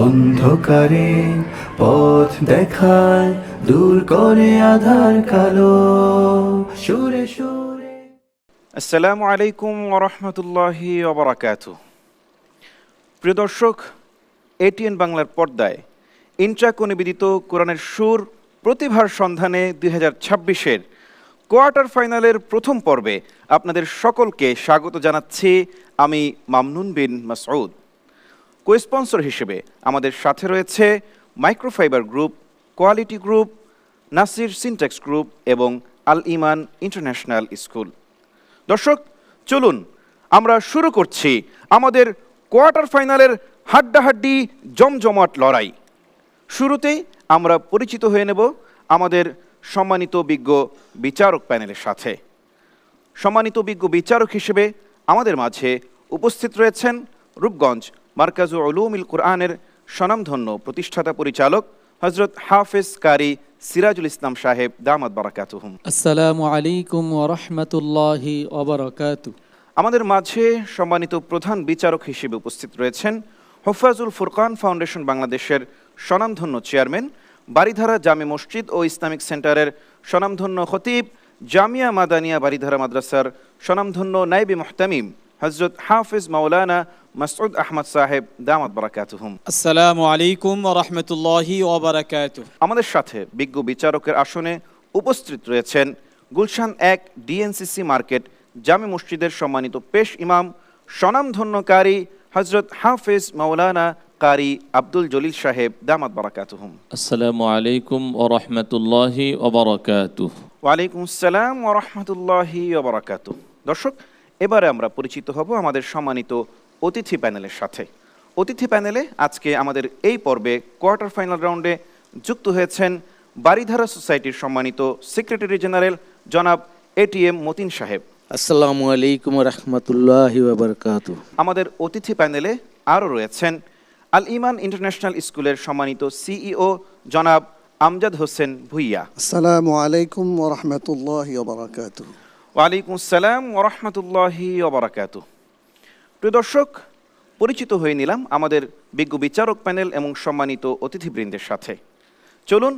অন্ধকারে পথ দেখায়, দূর করে আধার কালো। সুরে সুরে আসসালামু আলাইকুম ওয়া রাহমাতুল্লাহি ওয়া বারাকাতুহু। প্রিয় দর্শক, এটিএন বাংলার পর্দায় ইনট্রাকো নিবেদিত কোরআনের সুর প্রতিভার সন্ধানে 2026-এর কোয়ার্টার ফাইনালের প্রথম পর্বে আপনাদের সকলকে স্বাগত জানাচ্ছি। আমি মামনুন বিন মাসউদ। কোস্পন্সর হিসেবে আমাদের সাথে রয়েছে microfibre group, quality group, Nasir syntax group এবং আল ইমান ইন্টারন্যাশনাল স্কুল। দর্শক, চলুন আমরা শুরু করছি আমাদের কোয়ার্টার ফাইনালের হাড্ডাহাড্ডি জমজমাট লড়াই। শুরুতেই আমরা পরিচিত হয়ে নেব আমাদের সম্মানিত বিজ্ঞ বিচারক প্যানেলের সাথে। সম্মানিত বিজ্ঞ বিচারক হিসেবে আমাদের মাঝে উপস্থিত রয়েছেন রূপগঞ্জ মারকাজু উলুমিল কুরআনের স্বনামধন্য প্রতিষ্ঠাতা পরিচালক হযরত হাফেজ কারি সিরাজুল ইসলাম সাহেব দামাত বারাকাতুহুম। আসসালামু আলাইকুম ওয়া রাহমাতুল্লাহি ওয়া বারাকাতুহু। আমাদের মাঝে সম্মানিত প্রধান বিচারক হিসেবে উপস্থিত রয়েছেন হুফাজুল ফুরকান ফাউন্ডেশন বাংলাদেশের স্বনামধন্য চেয়ারম্যান, বারিধারা জামে মসজিদ ও ইসলামিক সেন্টারের স্বনামধন্য খতিব, জামিয়া মাদানিয়া বারিধারা মাদ্রাসার স্বনামধন্য নায়েবে মুহতামিম হযরত হাফেজ মাওলানা মাসউদ আহমদ সাহেব দামাত বারাকাতুহুম। আসসালামু আলাইকুম ওয়া রাহমাতুল্লাহি ওয়া বারাকাতুহু। আমাদের সাথে বিজ্ঞ বিচারকের আসনে উপস্থিত রয়েছেন গুলশান 1 ডিএনসিসি মার্কেট জামে মসজিদের সম্মানিত পেশ ইমাম, স্বনামধন্য কারি হযরত হাফেজ মাওলানা কারি আব্দুল জলিল সাহেব দামাত বারাকাতুহুম। আসসালামু আলাইকুম ওয়া রাহমাতুল্লাহি ওয়া বারাকাতুহু। ওয়ালাইকুম আসসালাম ওয়া রাহমাতুল্লাহি ওয়া বারাকাতুহু। দর্শক, এবারে আমরা পরিচিত হব আমাদের সম্মানিত অতিথি প্যানেলের সাথে। অতিথি প্যানেলে আজকে আমাদের এই পর্বে কোয়ার্টার ফাইনাল রাউন্ডে যুক্ত হয়েছেন বারিধারা সোসাইটির সম্মানিত সেক্রেটারি জেনারেল জনাব এটিএম মতিন সাহেব। আসসালামু আলাইকুম রহমতুল্লাহি ওয়া বারাকাতুহু। আমাদের অতিথি প্যানেলে আরও রয়েছেন আল ইমান ইন্টারন্যাশনাল স্কুলের সম্মানিত সিইও জনাব আমজাদ হোসেন ভুইয়া। আসসালামু আলাইকুম ওয়া রাহমাতুল্লাহি ওয়া বারাকাতুহু। ওয়ালাইকুম আসসালাম ওয়া রাহমাতুল্লাহি ওয়া বারাকাতুহু। প্রিয় দর্শক, পরিচিত হয়ে নিলাম আমাদের বিজ্ঞ বিচারক প্যানেল এবং সম্মানিত অতিথিবৃন্দের সাথে। চলুন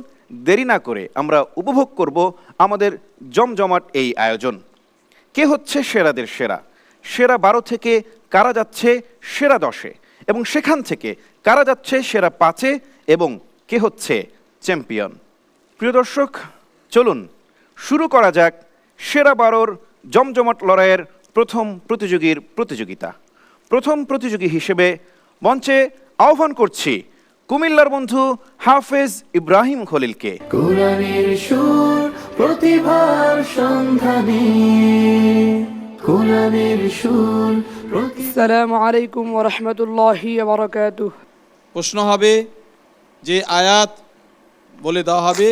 দেরি না করে আমরা উপভোগ করব আমাদের জমজমাট এই আয়োজন। কে হচ্ছে সেরাদের সেরা? সেরা 12 থেকে কারা যাচ্ছে সেরা 10-এ, এবং সেখান থেকে কারা যাচ্ছে সেরা 5-এ, এবং কে হচ্ছে চ্যাম্পিয়ন? প্রিয় দর্শক, চলুন শুরু করা যাক সেরা 12-র জমজমাট লড়াইয়ের প্রথম প্রতিযোগীর প্রতিযোগিতা। প্রথম প্রতিযোগী হিসেবে মঞ্চে আহ্বান করছি কুমিল্লার বন্ধু হাফেজ ইব্রাহিম খলিলকে। কোরআনের সুর প্রতিভার সন্ধানে, কোরআনের সুর আসসালামু আলাইকুম ওয়া রাহমাতুল্লাহি ওয়া বারাকাতুহু। প্রশ্ন হবে, যে আয়াত বলে দেওয়া হবে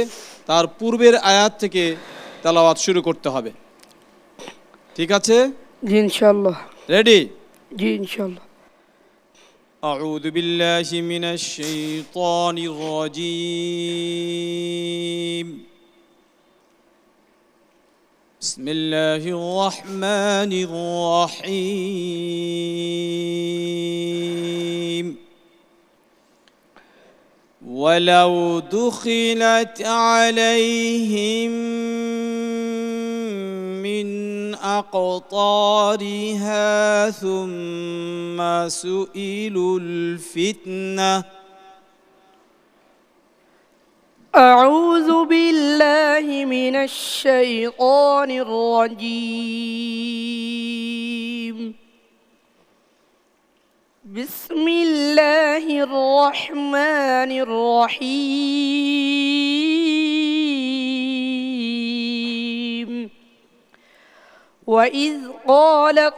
তার পূর্বের আয়াত থেকে তেলাওয়াত শুরু করতে হবে। ঠিক আছে? জি ইনশাআল্লাহ। রেডি? জি ইনশাআল্লাহ। আউযু বিল্লাহি মিনাশ শাইতানির রাজীম। বিসমিল্লাহির রহমানির রহিম। ولو دخلت عليهم من أقطارها ثم سئلوا الفتنة. أعوذ بالله من الشيطان الرجيم. بسم الله الرحمن الرحيم. وإذ قالت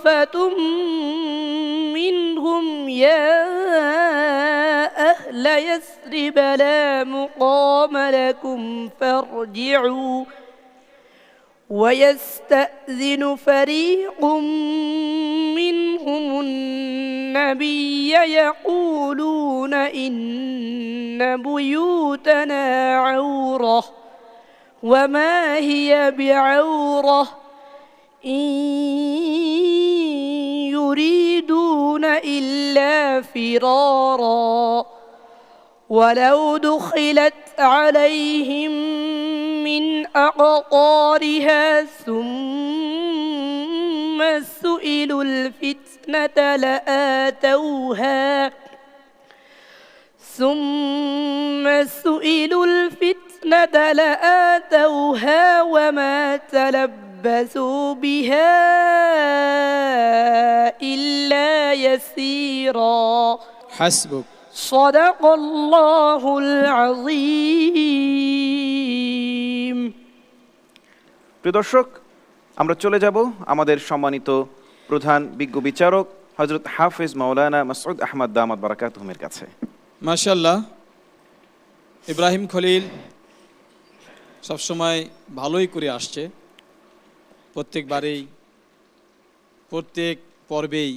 طائفة منهم يا أهل يثرب لا مقام لكم فارجعوا ويستأذن فريق منهم النبي يقولون إن بيوتنا عورة وما هي بعورة إن يريدون إلا فرارا ولو دخلت عليهم من أقطارها ثم سئلوا الفتنة لآتوها وما تلبثوا بها إلا يسيرا হাসবুক। صدق الله العظيم প্রিয় দর্শক, আমরা চলে যাব আমাদের সম্মানিত প্রধান বিজ্ঞ বিচারক হযরত হাফেজ মাওলানা মাসউদ আহমদ দামাত বারাকাতুহুমের কাছে। মাশাআল্লাহ, ইব্রাহিম খলিল সবসময় ভালোই করে আসছে। প্রত্যেকবারেই প্রত্যেক পর্বেই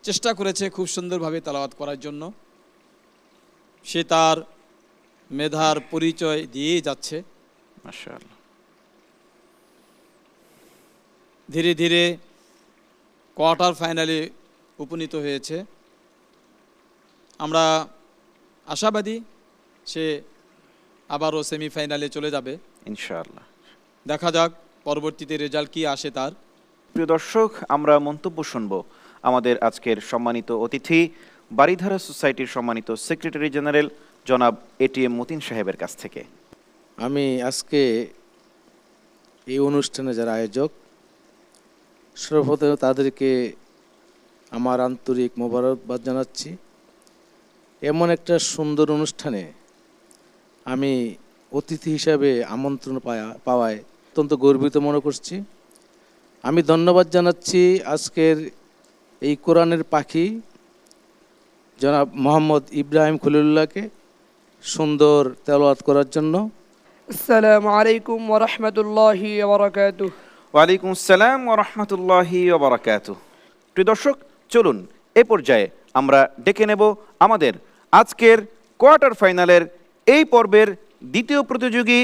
চেষ্টা করেছে খুব সুন্দরভাবে তেলাওয়াত করার জন্য। সে তার মেধার পরিচয় দিয়েই যাচ্ছে। মাশাআল্লাহ। ধীরে ধীরে কোয়ার্টার ফাইনালে উপনীত হয়েছে। আমরা আশাবাদী সে আবারও সেমিফাইনালে চলে যাবে ইনশাআল্লাহ। দেখা যাক পরবর্তীতে রেজাল্ট কি আসে তার। প্রিয় দর্শক, আমরা মন্তব্য শুনব আমাদের আজকের সম্মানিত অতিথি বারিধারা সোসাইটির সম্মানিত সেক্রেটারি জেনারেল জনাব এটিএম মতিন সাহেবের কাছ থেকে। আমি আজকে এই অনুষ্ঠানে যারা আয়োজক, সর্বপ্রথম তাদেরকে আমার আন্তরিক মোবারকবাদ জানাচ্ছি। এমন একটা সুন্দর অনুষ্ঠানে আমি অতিথি হিসাবে আমন্ত্রণ পাওয়ায় অত্যন্ত গর্বিত মনে করছি। আমি ধন্যবাদ জানাচ্ছি আজকের এই কোরআনের পাখি জনাব মোহাম্মদ ইব্রাহিম খলিলুল্লাহকে সুন্দর তেলাওয়াত করার জন্য। السلام عليكم ورحمة الله وبركاته ওয়ালাইকুম আসসালাম ওয়া রাহমাতুল্লাহি ওয়া বারাকাতুহু। প্রিয় দর্শক, চলুন এ পর্যায়ে আমরা ডেকে নেব আমাদের আজকের কোয়ার্টার ফাইনালের এই পর্বের দ্বিতীয় প্রতিযোগী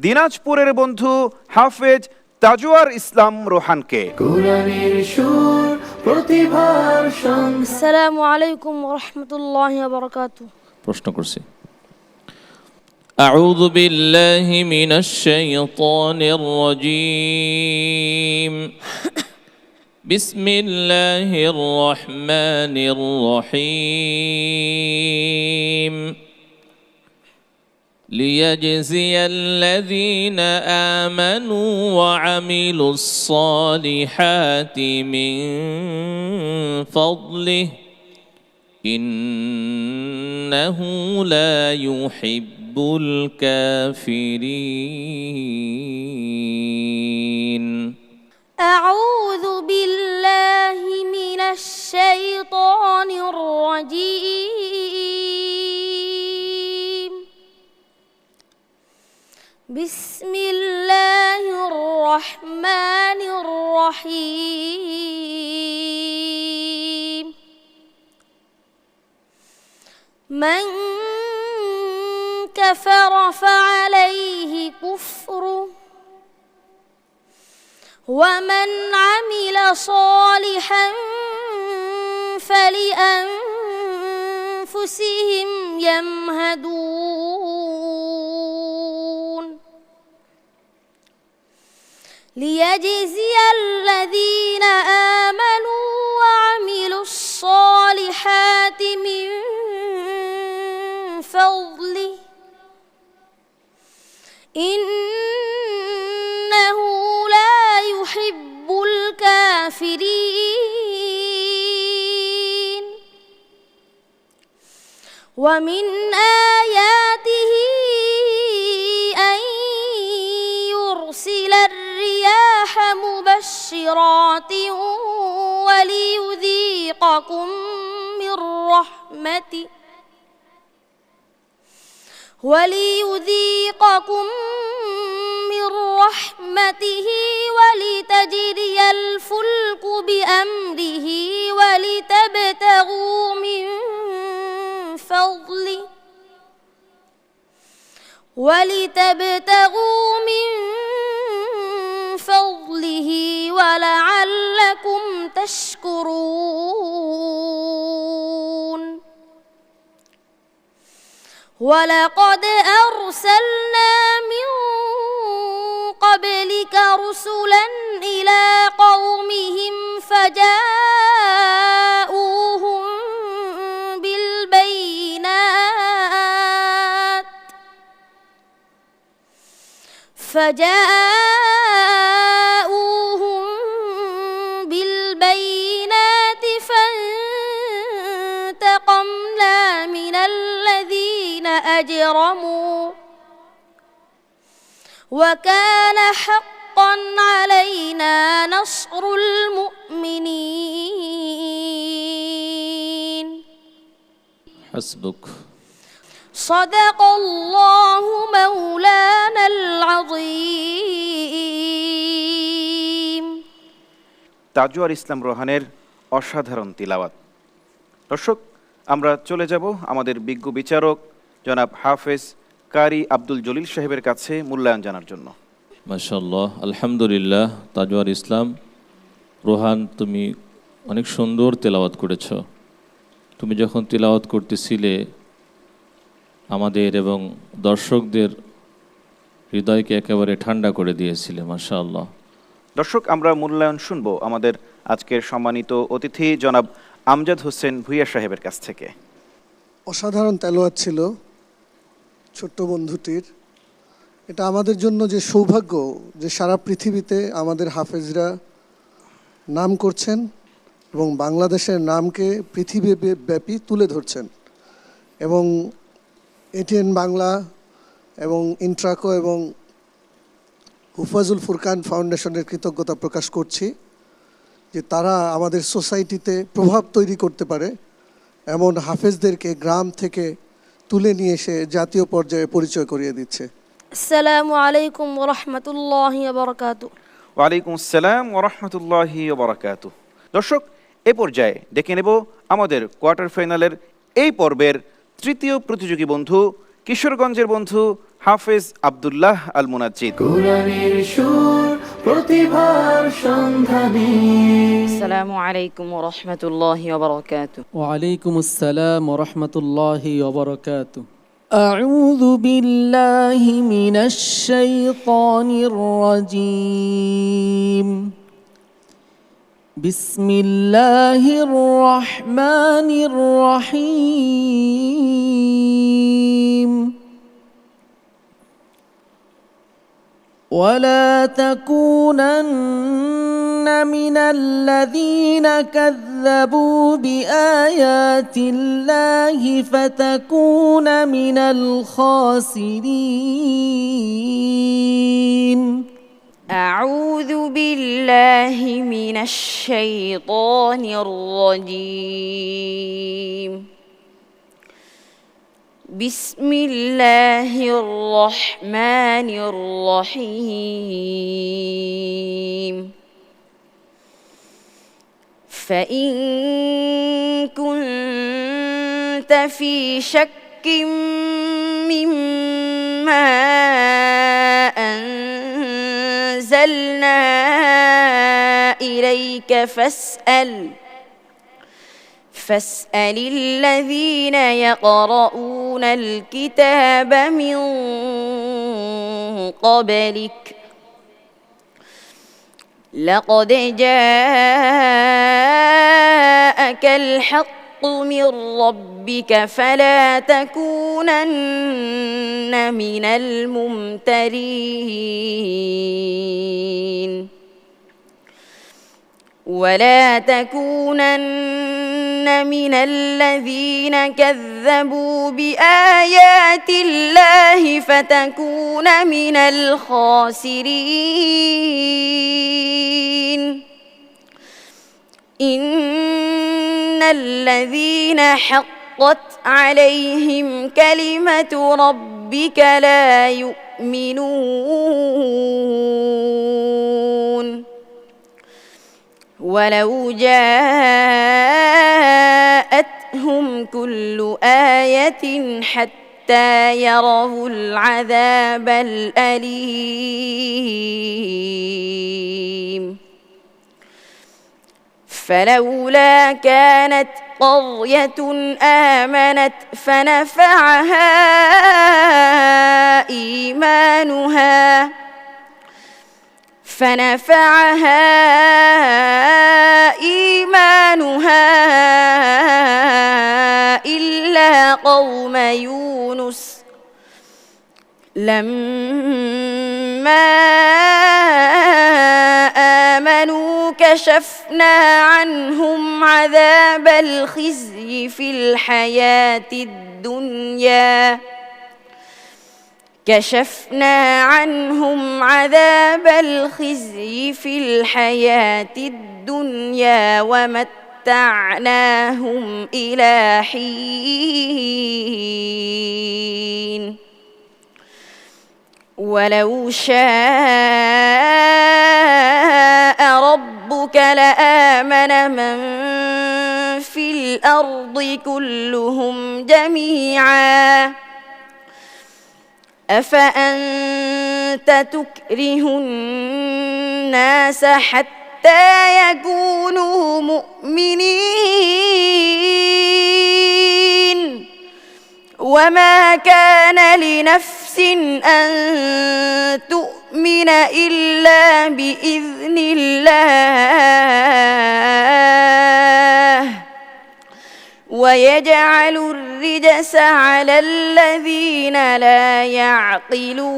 দিনাজপুরের বন্ধু হাফেজ তাজওয়ার ইসলাম রোহানকে। কোরআনের সুর প্রতিভার সঙ্গ। السلام عليكم ورحمة الله وبركاته প্রশ্ন করছি। أعوذ بالله من الشيطان الرجيم بسم الله الرحمن الرحيم ليجزي الذين آمنوا وعملوا الصالحات من فضله إنه لا يحب الكافرين. أعوذ بالله من الشيطان الرجيم بسم الله الرحمن الرحيم من كفر فعليه كفره ومن عمل صالحا فلأنفسهم يمهدون ليجزي الذين آمنوا وعملوا الصالحات من فضله إنه لا يحب الكافرين ومن آياته أن يرسل الرياح مبشرات وليذيقكم من رحمته ولتجري الفلك بأمره ولتبتغوا من فضله ولعلكم تشكرون ولقد أرسلنا من قبلك رسلا إلى قومهم فجاءوهم بالبينات فانتقمنا من الذين أجرموا وكان حقا علينا نصر المؤمنين حسبك. صدق الله مولانا العظيم. তাজওয়ার ইসলাম রোহানের অসাধারণ তিলাওয়াত। দর্শক, আমরা চলে যাব আমাদের বিজ্ঞ বিচারক জনাব হাফেজ কারি আব্দুল জলিল সাহেবের কাছে মূল্যায়ন জানার জন্য। মাশাআল্লাহ, আলহামদুলিল্লাহ। তাজওয়ার ইসলাম রোহান, তুমি অনেক সুন্দর তেলাওয়াত করেছ। তুমি যখন তেলাওয়াত করতেছিলে আমাদের এবং দর্শকদের হৃদয়কে একেবারে ঠান্ডা করে দিয়েছিলে। মাশাআল্লাহ। দর্শক, আমরা মূল্যায়ন শুনব আমাদের আজকের সম্মানিত অতিথি জনাব আমজাদ হোসেন ভুইয়া সাহেবের কাছ থেকে। অসাধারণ তেলাওয়াত ছিল ছোট্ট বন্ধুটির। এটা আমাদের জন্য যে সৌভাগ্য যে সারা পৃথিবীতে আমাদের হাফেজরা নাম করছেন এবং বাংলাদেশের নামকে পৃথিবীব্যাপী তুলে ধরছেন। এবং এটিএন বাংলা এবং ইন্ট্রাকো এবং হুফাজুল ফুরকান ফাউন্ডেশনের কৃতজ্ঞতা প্রকাশ করছি যে তারা আমাদের সোসাইটিতে প্রভাব তৈরি করতে পারে এমন হাফেজদেরকে গ্রাম থেকে তুলে নিয়ে এসে জাতীয় পর্যায়ে পরিচয় করিয়ে দিচ্ছে। আসসালামু আলাইকুম ওয়া রাহমাতুল্লাহি ওয়া বারাকাতুহু। ওয়ালাইকুম আসসালাম ওয়া রাহমাতুল্লাহি ওয়া বারাকাতুহু। দর্শক, এ পর্যায়ে ডেকে নেব আমাদের কোয়ার্টার ফাইনালের এই পর্বের তৃতীয় প্রতিযোগী বন্ধু, কিশোরগঞ্জের বন্ধু হাফেজ আব্দুল্লাহ আল মুনাজ্জিদ। কোরআনের সুর প্রতিভার সন্ধানে। আসসালামু আলাইকুম ওয়া রাহমাতুল্লাহি ওয়া বারাকাতুহু। وعليكم السلام ورحمة الله وبركاته. أعوذ بالله من الشيطان الرجيم. بسم الله الرحمن الرحيم. ولا تكونن من الذين كذبوا بآيات الله فتكون من الخاسرين. أعوذ بالله من الشيطان الرجيم. بسم الله الرحمن الرحيم. فإن كنت في شك مما أنزلنا إليك فاسأل الذين يقرؤون الكتاب من قبلك لقد جاءك الحق من ربك فلا تكونن من الممترين ولا تكونن من الذين كذبوا بآيات الله فتكون من الخاسرين. إن الذين حقت عليهم كلمة ربك لا يؤمنون ولو جاءتهم كل آية حتى يروا العذاب الأليم فلولا كانت قرية آمنت فنفعها إيمانها إلا قوم يونس لما آمنوا كشفنا عنهم عذاب الخزي في الحياة الدنيا ومتعناهم إلى حين ولو شاء ربك لآمن من في الأرض كلهم جميعا أفأنت تكره الناس حتى يكونوا مؤمنين وما كان لنفس أن تؤمن إلا بإذن الله ويجعل الرجس على الذين لا يعقلون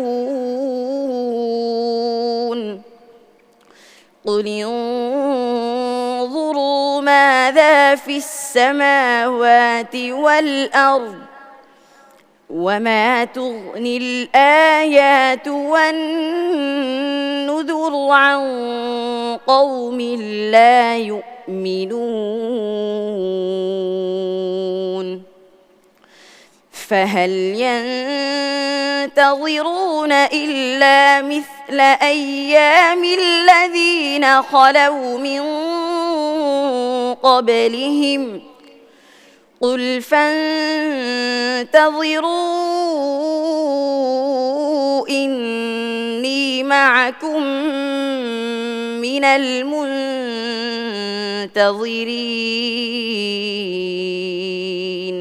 قل انظروا ماذا في السماوات والأرض وما تغني الآيات والنذر عن قوم لا يؤمنون فهل ينتظرون إلا مثل أيام الذين خلوا من قبلهم قل فانتظروا إني معكم من المنتظرين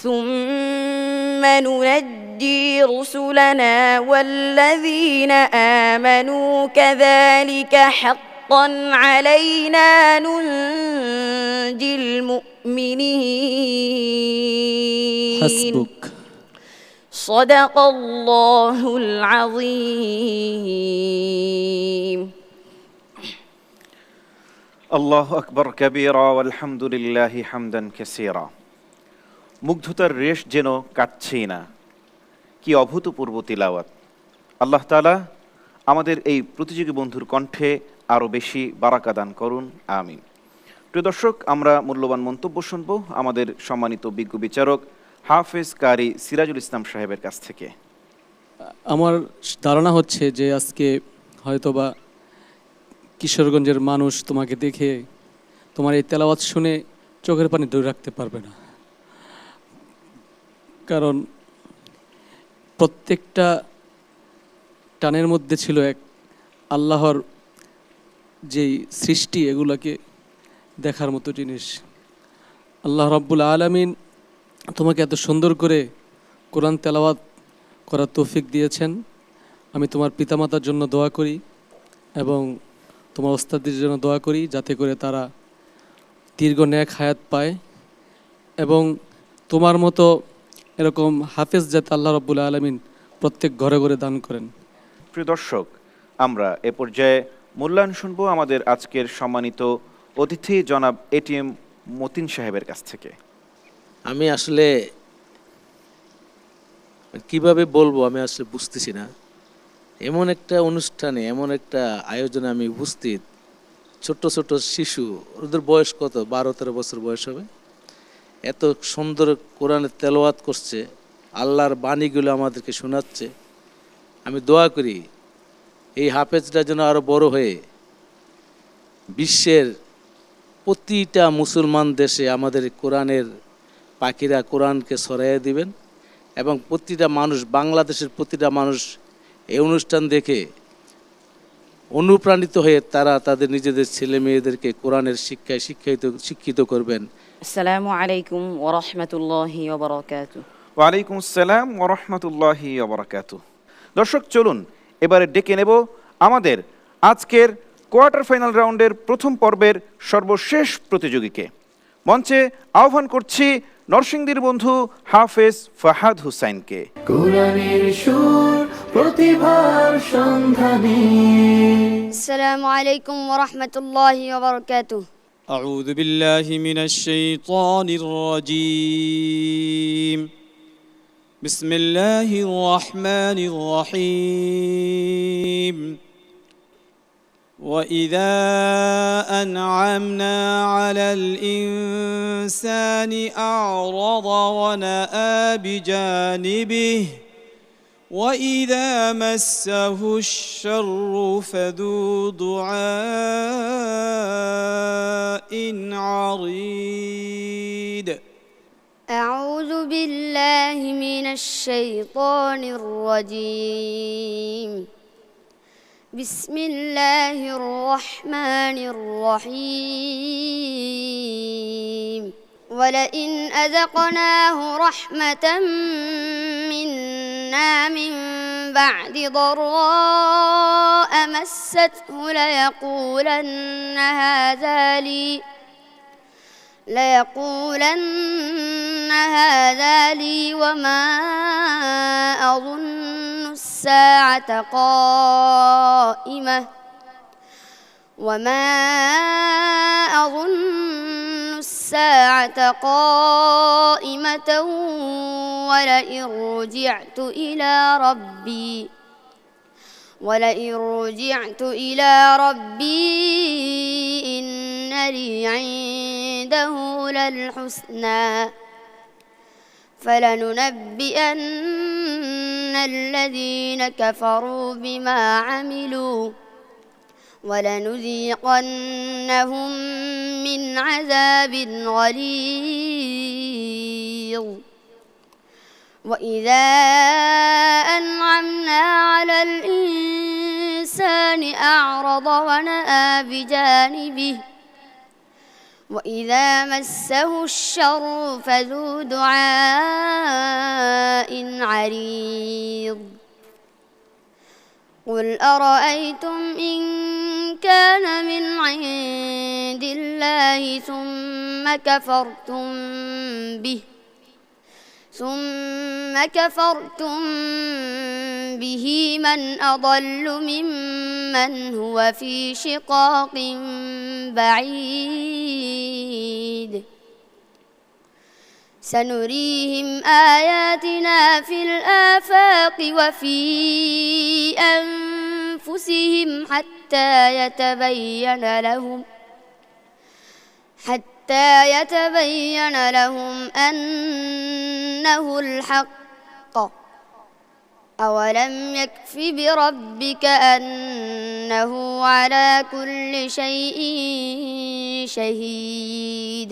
ثم ننجي رسلنا والذين آمنوا كذلك حقا علينا ننجي المؤمنين حسبك صدق الله العظيم আল্লাহু আকবার কাবীরা ওয়ালহামদুলিল্লাহি হামদান কাসীরা। মুগ্ধতার রেশ যেন কাটছেই না, কি অভূতপূর্ব তিলাওয়াত। আল্লাহ তাআলা আমাদের এই প্রতিযোগী বন্ধুর কণ্ঠে আরও বেশি বারাকা দান করুন, আমিন। প্রিয় দর্শক, আমরা মূল্যবান মন্তব্য শুনব আমাদের সম্মানিত বিজ্ঞ বিচারক হাফেজ কারি সিরাজুল ইসলাম সাহেবের কাছ থেকে। আমার ধারণা হচ্ছে যে আজকে হয়তোবা কিশোরগঞ্জের মানুষ তোমাকে দেখে তোমার এই তেলাওয়াত শুনে চোখের পানি ধরে রাখতে পারবে না, কারণ প্রত্যেকটা টানের মধ্যে ছিল এক আল্লাহর যেই সৃষ্টি, এগুলোকে দেখার মতো জিনিস। আল্লাহ রাব্বুল আলামিন তোমাকে এত সুন্দর করে কোরআন তেলাওয়াত করার তৌফিক দিয়েছেন। আমি তোমার পিতামাতার জন্য দোয়া করি এবং তোমার ওস্তাদের জন্য দোয়া করি, যাতে করে তারা দীর্ঘ নেক হায়াত পায় এবং তোমার মতো এরকম হাফেজ যাতে আল্লাহ রাব্বুল আলামিন প্রত্যেক ঘরে ঘরে দান করেন। প্রিয় দর্শক, আমরা এ পর্যায়ে মূল্যায়ন শুনব আমাদের আজকের সম্মানিত অতিথি জনাব এটিএম মতিন সাহেবের কাছ থেকে। আমি আসলে কিভাবে বলবো আমি আসলে বুঝতেছি না। এমন একটা অনুষ্ঠানে, এমন একটা আয়োজনে আমি উপস্থিত, ছোট ছোট শিশু, ওদের বয়স কত, 12-13 বছর বয়স হবে, এত সুন্দর কোরআনের তেলাওয়াত করছে, আল্লাহর বাণীগুলো আমাদেরকে শোনাচ্ছে। আমি দোয়া করি এই হাফেজরা যেন আরও বড় হয়ে বিশ্বের প্রতিটা মুসলমান দেশে আমাদের কোরআনের পাখিরা কোরআনকে ছড়াইয়ে দিবেন এবং প্রতিটা মানুষ, বাংলাদেশের প্রতিটা মানুষ এই অনুষ্ঠান দেখে অনুপ্রাণিত হয়ে তারা তাদের নিজেদের ছেলে মেয়েদেরকে কোরআনের শিক্ষায় শিক্ষিত করবেন। আসসালামু আলাইকুম ওয়া রাহমাতুল্লাহি ওয়া বারাকাতুহু। ওয়ালাইকুম আসসালাম ওয়া রাহমাতুল্লাহি ওয়া বারাকাতুহু। দর্শক, চলুন এবারে ডেকে নেব আমাদের আজকের কোয়ার্টার ফাইনাল রাউন্ডের প্রথম পর্বের সর্বশেষ প্রতিযোগীকে। মঞ্চে আহ্বান করছি নরসিংদীর বন্ধু হাফেজ ফাহাদ হুসাইনকে। কোরআনের সুর প্রতিভার সন্ধানে। আসসালামু আলাইকুম ওয়া রাহমাতুল্লাহি ওয়া বারাকাতুহু। أعوذ بالله من الشيطان الرجيم. بسم الله الرحمن الرحيم. وإذا أنعمنا على الإنسان أعرض ونأى بجانبه وإذا مسه الشر فذو دعاء عريض. أعوذ بالله من الشيطان الرجيم. بسم الله الرحمن الرحيم. ولئن أذقناه رحمة منا من بعد ضراء مسته ليقولن هذا لي وما أظن الساعة قائمة ولئن رجعت إلى ربي إن لي عنده للحسنى فلننبئن الذين كفروا بما عملوا ولنذيقنهم من عذاب غليظ. وإذا أنعمنا على الإنسان أعرض ونأى بجانبه وإذا مسه الشر فذو دعاء عريض. قل أرأيتم إن كان من عند الله ثم كفرتم به من أضل ممن هو في شقاق بعيد. سنريهم آياتنا في الآفاق وفي أنفسهم حتى يتبين لهم أنه الحق. أولم يكف بربك أنه على كل شيء شهيد.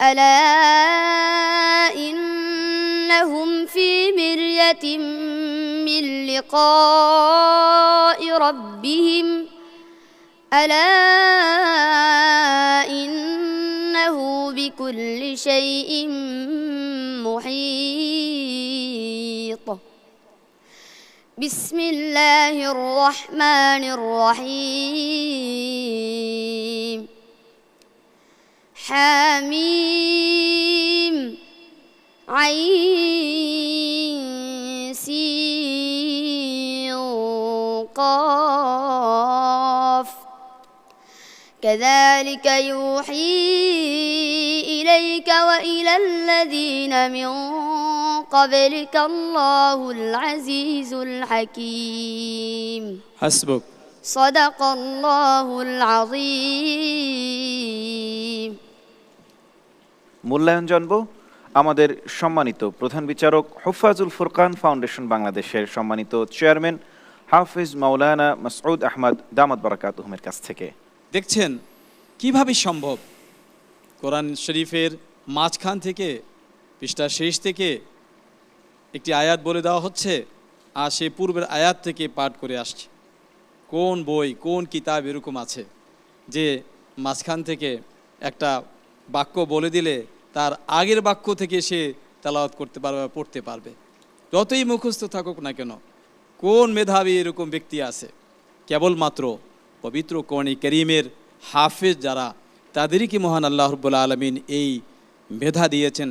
ألا إنهم في مرية من لقاء ربهم ألا إنه بكل شيء محيط. بسم الله الرحمن الرحيم. حميم عين سين قاف كذلك يوحي إليك وإلى الذين من قبلك الله العزيز الحكيم. حسبك. صدق الله العظيم. মূল্যায়ন জানব আমাদের সম্মানিত প্রধান বিচারক হুফাজুল ফুরকান ফাউন্ডেশন বাংলাদেশের সম্মানিত চেয়ারম্যান হাফিজ মাওলানা মাসউদ আহমদ দামাত বারাকাতুহুমের কাছ থেকে। দেখছেন কিভাবে সম্ভব কোরআন শরীফের মাঝখান থেকে পৃষ্ঠা শেষ থেকে একটি আয়াত বলে দেওয়া হচ্ছে আর সে পূর্বের আয়াত থেকে পাঠ করে আসছে। কোন বই কোন কিতাব এরকম আছে যে মাঝখান থেকে একটা বাক্য বলে দিলে তার আগের বাক্য থেকে সে তেলাওয়াত করতে পারবে বা পড়তে পারবে, যতই মুখস্থ থাকুক না কেন? কোন মেধাবী এরকম ব্যক্তি আছে? কেবলমাত্র পবিত্র কোরআন কারীমের হাফেজ যারা, তাদেরই কি মহান আল্লাহ রাব্বুল আলামিন এই মেধা দিয়েছেন,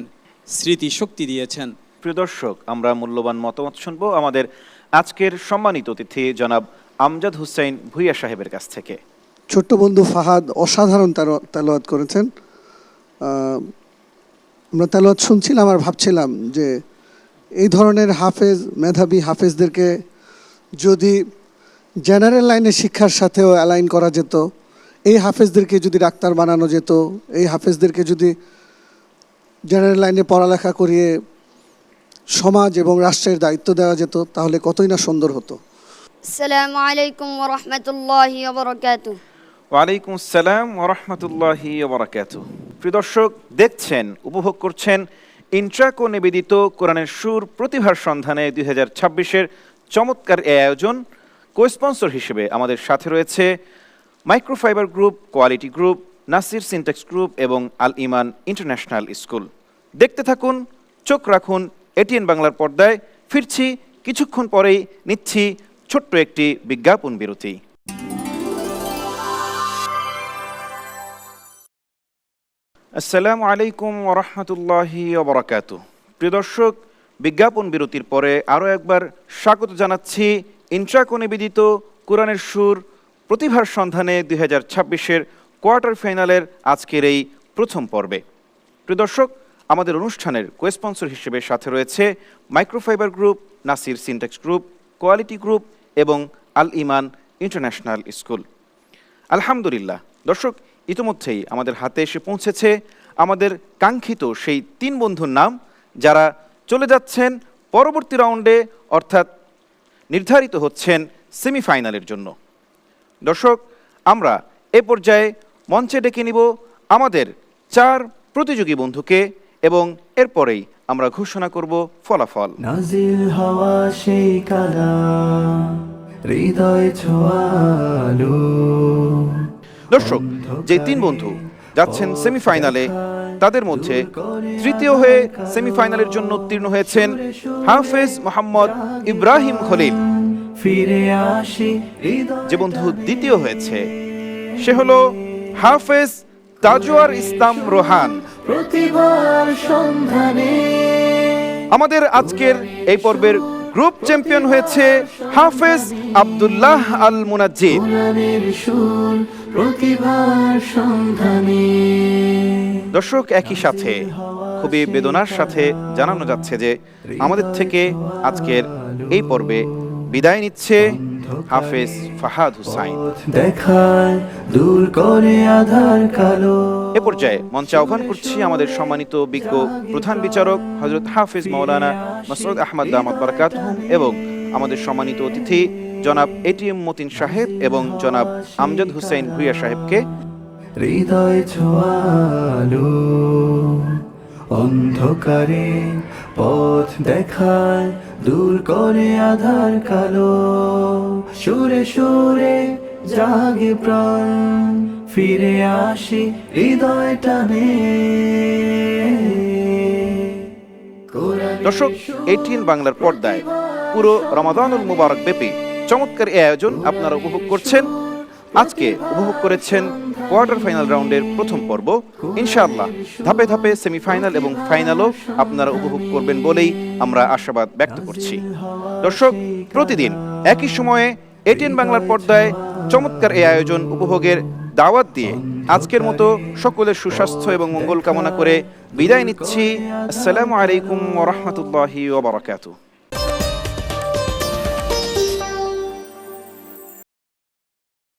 স্মৃতি শক্তি দিয়েছেন। প্রিয় দর্শক, আমরা মূল্যবান মতামত শুনবো আমাদের আজকের সম্মানিত অতিথি জনাব আমজাদ হুসাইন ভুইয়া সাহেবের কাছ থেকে। ছোট্ট বন্ধু ফাহাদ অসাধারণ তেলাওয়াত করেছেন। আমরা তেলাওয়াত শুনছিলাম আর ভাবছিলাম যে এই ধরনের হাফেজ, মেধাবী হাফেজদেরকে যদি জেনারেল লাইনের শিক্ষার সাথেও অ্যালাইন করা যেত, এই হাফেজদেরকে যদি ডাক্তার বানানো যেত, এই হাফেজদেরকে যদি জেনারেল লাইনে পড়ালেখা করিয়ে সমাজ এবং রাষ্ট্রের দায়িত্ব দেওয়া যেত, তাহলে কতই না সুন্দর হতো। আসসালামু আলাইকুম ওয়া রাহমাতুল্লাহি ওয়া বারাকাতুহু। ওয়ালাইকুম আসসালাম ওয়া রাহমাতুল্লাহি ওয়া বারাকাতুহু। প্রিয় দর্শক, দেখছেন, উপভোগ করছেন ইন্ট্রাকো নিবেদিত কোরআনের সুর প্রতিভার সন্ধানে 2026-এর চমৎকার এই আয়োজন। কো-স্পন্সর হিসেবে আমাদের সাথে রয়েছে microfibre group, quality group, Nasir syntax group এবং আল ইমান ইন্টারন্যাশনাল স্কুল। দেখতে থাকুন, চোখ রাখুন এটিএন বাংলার পর্দায়। ফিরছি কিছুক্ষণ পরেই, নিচ্ছি ছোট্ট একটি বিজ্ঞাপন বিরতি। আসসালামু আলাইকুম ওয়া রাহমাতুল্লাহি ওয়া বারাকাতুহু। প্রিয় দর্শক, বিজ্ঞাপন বিরতির পরে আরও একবার স্বাগত জানাচ্ছি ইন্ট্রাকো নিবেদিত কোরআনের সুর প্রতিভার সন্ধানে 2026-এর কোয়ার্টার ফাইনালের আজকের এই প্রথম পর্বে। প্রিয় দর্শক, আমাদের অনুষ্ঠানের কো-স্পন্সর হিসেবে সাথে রয়েছে microfibre group, Nasir syntax group, quality group এবং আল ইমান ইন্টারন্যাশনাল স্কুল। আলহামদুলিল্লাহ দর্শক, ইতিমধ্যেই আমাদের হাতে এসে পৌঁছেছে আমাদের কাঙ্ক্ষিত সেই 3 বন্ধুর নাম, যারা চলে যাচ্ছেন পরবর্তী রাউন্ডে, অর্থাৎ নির্ধারিত হচ্ছেন সেমিফাইনালের জন্য। দর্শক, আমরা এ পর্যায়ে মঞ্চে ডেকে নিব আমাদের 4 প্রতিযোগী বন্ধুকে এবং এরপরেই আমরা ঘোষণা করব ফলাফল। নাজিল হওয়া সেই কালাম, হৃদয় ছোঁয়ালো। দর্শক, যে 3 বন্ধু যাচ্ছেন সেমিফাইনালে, তাদের মধ্যে তৃতীয় হয়ে সেমিফাইনালের জন্য উত্তীর্ণ হয়েছেন হাফেজ মোহাম্মদ ইব্রাহিম খলিল। ফিরে আসি যে বন্ধু দ্বিতীয় হয়েছে সে হলো হাফেজ তাজওয়ার ইসলাম রোহান। প্রতিভার সন্ধানে আমাদের আজকের এই পর্বের গ্রুপ চ্যাম্পিয়ন হয়েছে হাফেজ আব্দুল্লাহ আল মুনাজ্জিদ। কোরআনের সুর প্রতিভার সন্ধানে। দর্শক, একই সাথে খুবই বেদনার সাথে জানানো যাচ্ছে যে আমাদের থেকে আজকের এই পর্বে বিদায় নিচ্ছে হাফেজ ফাহাদ হুসাইন। দেখায় দূর করে আধার কালো। এ পর্যায়ে মঞ্চে আহ্বান করছি আমাদের সম্মানিত বিজ্ঞ প্রধান বিচারক হযরত হাফেজ মাওলানা মাসউদ আহমদ দামাত বারাকাতুহু এবং আমাদের সম্মানিত অতিথি জনাব এটিএম মতিন সাহেব এবং জনাব আমজাদ হুসাইন ভুইয়া সাহেবকে। হৃদয় ছোঁয়ালো, অন্ধকারে পথ দেখায় দূর করে আধার কালো। সুরে সুরে জাগে প্রাণ, ফিরে আসি হৃদয় টানে। দর্শক, এটিএন বাংলার পর্দায় পুরো রমাদানুল মুবারক ব্যাপী চমৎকার এই আয়োজন আপনারা উপভোগ করছেন। আজকে উপভোগ করেছেন কোয়ার্টার ফাইনাল রাউন্ডের প্রথম পর্ব। ইনশাআল্লাহ ধাপে ধাপে সেমিফাইনাল এবং ফাইনালও আপনারা উপভোগ করবেন বলেই আমরা আশাবাদ ব্যক্ত করছি। দর্শক, প্রতিদিন একই সময়ে এটিএন বাংলার পর্দায় চমৎকার এই আয়োজন উপভোগের দাওয়াত দিয়ে আজকের মতো সকলের সুস্বাস্থ্য এবং মঙ্গল কামনা করে বিদায় নিচ্ছি। আসসালামু আলাইকুম ওয়া রাহমাতুল্লাহি ওয়া বারাকাতুহু।